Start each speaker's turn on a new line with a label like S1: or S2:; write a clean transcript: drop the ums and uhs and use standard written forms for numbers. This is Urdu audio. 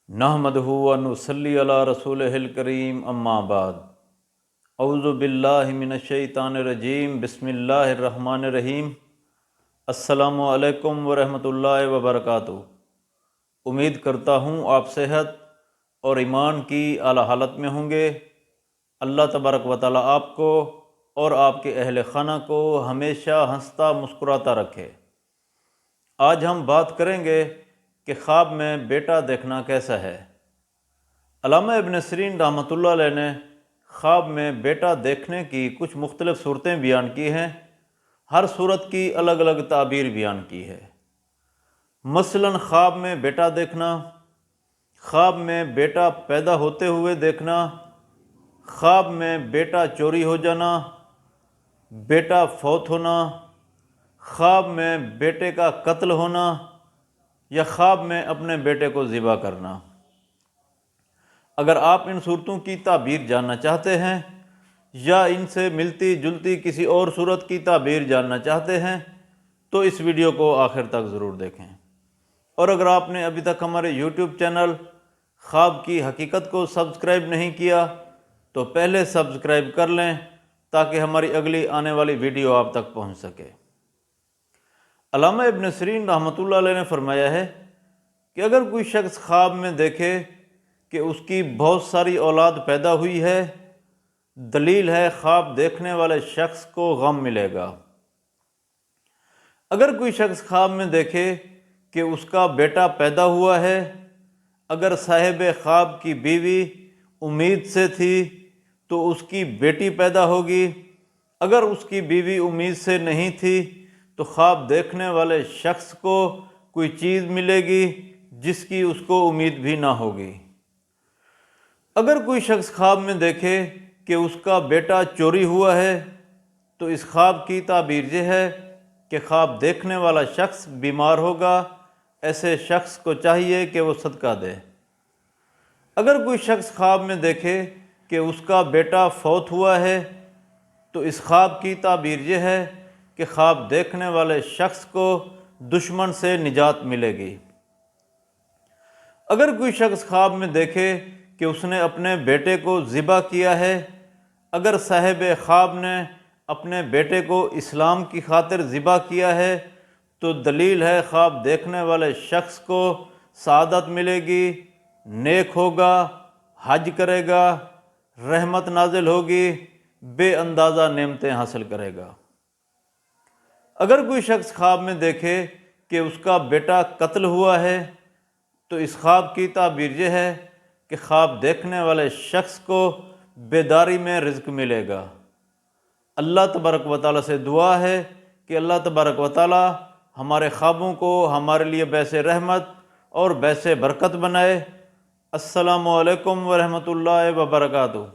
S1: نحمدہ و نصلی علی رسولہ الکریم اما بعد اعوذ باللہ من الشیطان الرجیم بسم اللہ الرحمن الرحیم السلام علیکم ورحمۃ اللہ وبرکاتہ۔ امید کرتا ہوں آپ صحت اور ایمان کی اعلیٰ حالت میں ہوں گے۔ اللہ تبارک و تعالیٰ آپ کو اور آپ کے اہل خانہ کو ہمیشہ ہنستا مسکراتا رکھے۔ آج ہم بات کریں گے کہ خواب میں بیٹا دیکھنا کیسا ہے۔ علامہ ابن سیرین رحمۃ اللہ علیہ نے خواب میں بیٹا دیکھنے کی کچھ مختلف صورتیں بیان کی ہیں۔ ہر صورت کی الگ الگ تعبیر بیان کی ہے۔ مثلاً خواب میں بیٹا دیکھنا، خواب میں بیٹا پیدا ہوتے ہوئے دیکھنا، خواب میں بیٹا چوری ہو جانا، بیٹا فوت ہونا، خواب میں بیٹے کا قتل ہونا، یا خواب میں اپنے بیٹے کو ذبح کرنا۔ اگر آپ ان صورتوں کی تعبیر جاننا چاہتے ہیں یا ان سے ملتی جلتی کسی اور صورت کی تعبیر جاننا چاہتے ہیں تو اس ویڈیو کو آخر تک ضرور دیکھیں۔ اور اگر آپ نے ابھی تک ہمارے یوٹیوب چینل خواب کی حقیقت کو سبسکرائب نہیں کیا تو پہلے سبسکرائب کر لیں تاکہ ہماری اگلی آنے والی ویڈیو آپ تک پہنچ سکے۔ علامہ ابن سیرین رحمۃ اللہ علیہ نے فرمایا ہے کہ اگر کوئی شخص خواب میں دیکھے کہ اس کی بہت ساری اولاد پیدا ہوئی ہے، دلیل ہے خواب دیکھنے والے شخص کو غم ملے گا۔ اگر کوئی شخص خواب میں دیکھے کہ اس کا بیٹا پیدا ہوا ہے، اگر صاحب خواب کی بیوی امید سے تھی تو اس کی بیٹی پیدا ہوگی، اگر اس کی بیوی امید سے نہیں تھی تو خواب دیکھنے والے شخص کو کوئی چیز ملے گی جس کی اس کو امید بھی نہ ہوگی۔ اگر کوئی شخص خواب میں دیکھے کہ اس کا بیٹا چوری ہوا ہے تو اس خواب کی تعبیر یہ ہے کہ خواب دیکھنے والا شخص بیمار ہوگا، ایسے شخص کو چاہیے کہ وہ صدقہ دے۔ اگر کوئی شخص خواب میں دیکھے کہ اس کا بیٹا فوت ہوا ہے تو اس خواب کی تعبیر یہ ہے کہ خواب دیکھنے والے شخص کو دشمن سے نجات ملے گی۔ اگر کوئی شخص خواب میں دیکھے کہ اس نے اپنے بیٹے کو ذبح کیا ہے، اگر صاحب خواب نے اپنے بیٹے کو اسلام کی خاطر ذبح کیا ہے تو دلیل ہے خواب دیکھنے والے شخص کو سعادت ملے گی، نیک ہوگا، حج کرے گا، رحمت نازل ہوگی، بے اندازہ نعمتیں حاصل کرے گا۔ اگر کوئی شخص خواب میں دیکھے کہ اس کا بیٹا قتل ہوا ہے تو اس خواب کی تعبیر یہ ہے کہ خواب دیکھنے والے شخص کو بیداری میں رزق ملے گا۔ اللہ تبارک و تعالیٰ سے دعا ہے کہ اللہ تبارک و تعالیٰ ہمارے خوابوں کو ہمارے لیے باعث رحمت اور باعث برکت بنائے۔ السلام علیکم ورحمۃ اللہ وبرکاتہ۔